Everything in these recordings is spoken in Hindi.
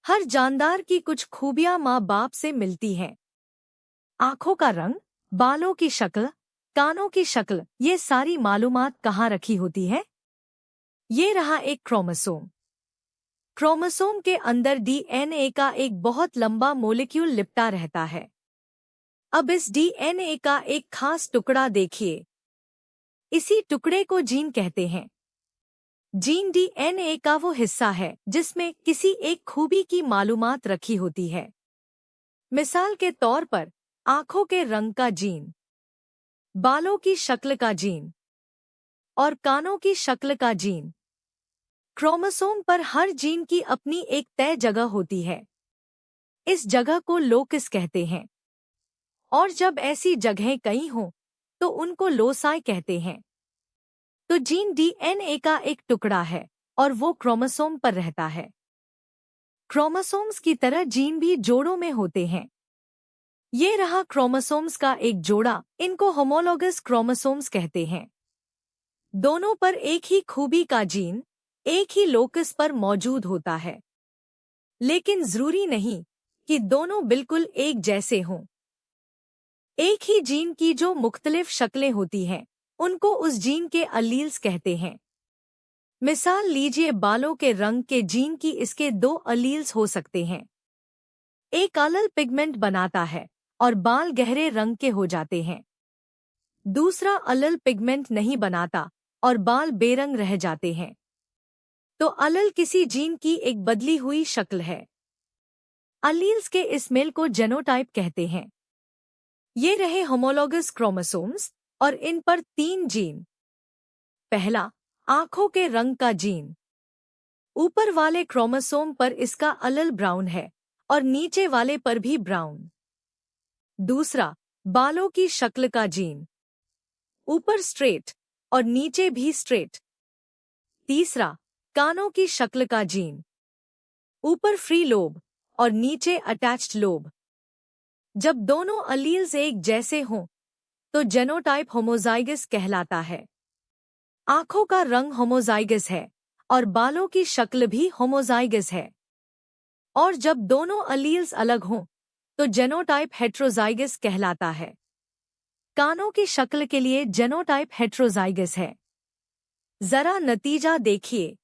हर जानदार की कुछ खूबियां माँ बाप से मिलती हैं। आंखों का रंग, बालों की शक्ल, कानों की शक्ल, ये सारी मालूमात कहाँ रखी होती है? ये रहा एक क्रोमोसोम। क्रोमोसोम के अंदर डीएनए का एक बहुत लंबा मोलिक्यूल लिपटा रहता है। अब इस डीएनए का एक खास टुकड़ा देखिए। इसी टुकड़े को जीन कहते हैं। जीन डीएनए का वो हिस्सा है जिसमें किसी एक खूबी की मालूमात रखी होती है। मिसाल के तौर पर आंखों के रंग का जीन, बालों की शक्ल का जीन और कानों की शक्ल का जीन। क्रोमोसोम पर हर जीन की अपनी एक तय जगह होती है। इस जगह को लोकस कहते हैं। और जब ऐसी जगहें कई हों तो उनको लोसाई कहते हैं। तो जीन डीएनए का एक टुकड़ा है और वो क्रोमोसोम पर रहता है। क्रोमोसोम्स की तरह जीन भी जोड़ों में होते हैं। ये रहा क्रोमोसोम्स का एक जोड़ा, इनको होमोलोगस क्रोमोसोम्स कहते हैं। दोनों पर एक ही खूबी का जीन एक ही लोकस पर मौजूद होता है, लेकिन जरूरी नहीं कि दोनों बिल्कुल एक जैसे हों। एक ही जीन की जो मुख्तलिफ शक्लें होती हैं, उनको उस जीन के अलील्स कहते हैं। मिसाल लीजिए, बालों के रंग के जीन की इसके 2 अलील्स हो सकते हैं। एक अलल पिगमेंट बनाता है और बाल गहरे रंग के हो जाते हैं। दूसरा अलल पिगमेंट नहीं बनाता और बाल बेरंग रह जाते हैं। तो अलल किसी जीन की एक बदली हुई शक्ल है। अलील्स के इस मेल को जेनोटाइप कहते हैं। ये रहे होमोलोगस क्रोमोसोम्स और इन पर 3 जीन। पहला, आंखों के रंग का जीन। ऊपर वाले क्रोमोसोम पर इसका अलल ब्राउन है और नीचे वाले पर भी ब्राउन। दूसरा, बालों की शक्ल का जीन। ऊपर स्ट्रेट और नीचे भी स्ट्रेट। तीसरा, कानों की शक्ल का जीन। ऊपर फ्री लोब और नीचे अटैच्ड लोब। जब दोनों अलील्स एक जैसे हों तो जेनोटाइप होमोजाइगस कहलाता है। आंखों का रंग होमोजाइगस है और बालों की शक्ल भी होमोजाइगस है। और जब दोनों अलील्स अलग हों तो जेनोटाइप हेट्रोजाइगस कहलाता है। कानों की शक्ल के लिए जेनोटाइप हेट्रोजाइगस है। जरा नतीजा देखिए।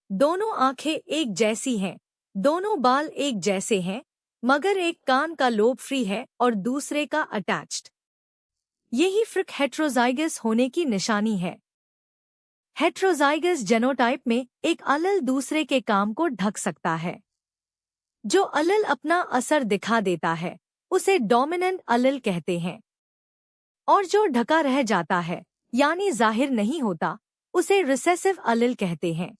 दोनों आंखें एक जैसी हैं, दोनों बाल एक जैसे हैं, मगर एक कान का लोब फ्री है और दूसरे का अटैच्ड। यही फर्क हेट्रोजाइगस होने की निशानी है। हेट्रोजाइगस जेनोटाइप में एक अलल दूसरे के काम को ढक सकता है। जो अलल अपना असर दिखा देता है उसे डोमिनेंट अलल कहते हैं। और जो ढका रह जाता है यानी जाहिर नहीं होता, उसे रिसेसिव अलल कहते हैं।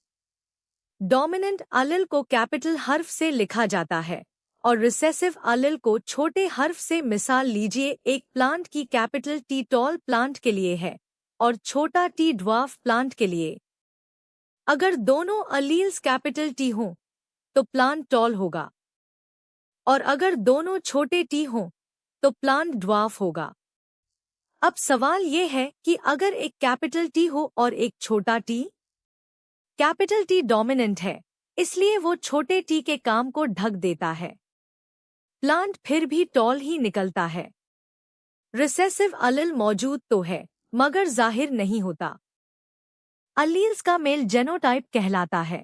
डोमिनेंट अलल को कैपिटल हर्फ से लिखा जाता है और रिसेसिव अलल को छोटे हर्फ से। मिसाल लीजिए, एक प्लांट की कैपिटल टी टॉल प्लांट के लिए है और छोटा टी ड्वार्फ प्लांट के लिए। अगर दोनों अलील्स कैपिटल टी हों तो प्लांट टॉल होगा, और अगर दोनों छोटे टी हों तो प्लांट ड्वार्फ होगा। अब सवाल ये है कि अगर एक कैपिटल टी हो और एक छोटा टी। कैपिटल टी डोमिनेंट है, इसलिए वो छोटे टी के काम को ढक देता है। प्लांट फिर भी टॉल ही निकलता है। रिसेसिव अलल मौजूद तो है मगर जाहिर नहीं होता। अलील्स का मेल जेनोटाइप कहलाता है।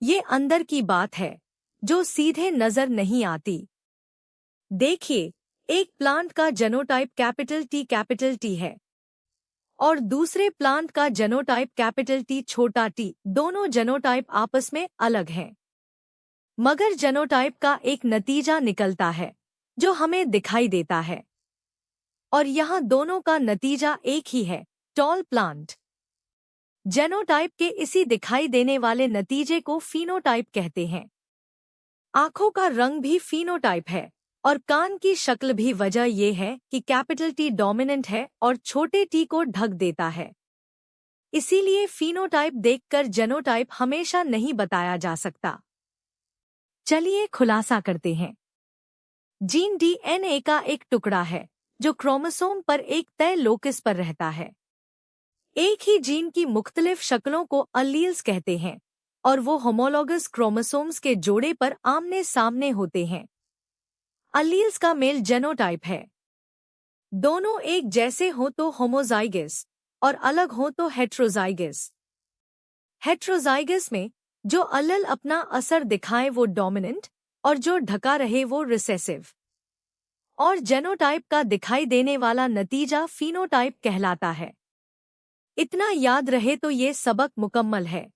ये अंदर की बात है जो सीधे नजर नहीं आती। देखिए, एक प्लांट का जेनोटाइप कैपिटल टी है और दूसरे प्लांट का जेनोटाइप कैपिटल टी छोटा टी। दोनों जेनोटाइप आपस में अलग हैं, मगर जेनोटाइप का एक नतीजा निकलता है जो हमें दिखाई देता है। और यहाँ दोनों का नतीजा एक ही है, टॉल प्लांट। जेनोटाइप के इसी दिखाई देने वाले नतीजे को फीनोटाइप कहते हैं। आंखों का रंग भी फीनोटाइप है और कान की शक्ल भी। वजह यह है कि कैपिटल टी डोमिनेंट है और छोटे टी को ढक देता है। इसीलिए फीनोटाइप देखकर जेनोटाइप हमेशा नहीं बताया जा सकता। चलिए खुलासा करते हैं। जीन डीएनए का एक टुकड़ा है जो क्रोमोसोम पर एक तय लोकस पर रहता है। एक ही जीन की मुख्तलिफ शक्लों को अलील्स कहते हैं, और वो होमोलॉगस क्रोमोसोम्स के जोड़े पर आमने सामने होते हैं। अलील्स का मेल जेनोटाइप है। दोनों एक जैसे हो तो होमोजाइगस और अलग हो तो हेट्रोजाइगस। हेट्रोजाइगस में जो अल्लेल अपना असर दिखाए वो डोमिनेंट और जो ढका रहे वो रिसेसिव। और जेनोटाइप का दिखाई देने वाला नतीजा फिनोटाइप कहलाता है। इतना याद रहे तो ये सबक मुकम्मल है।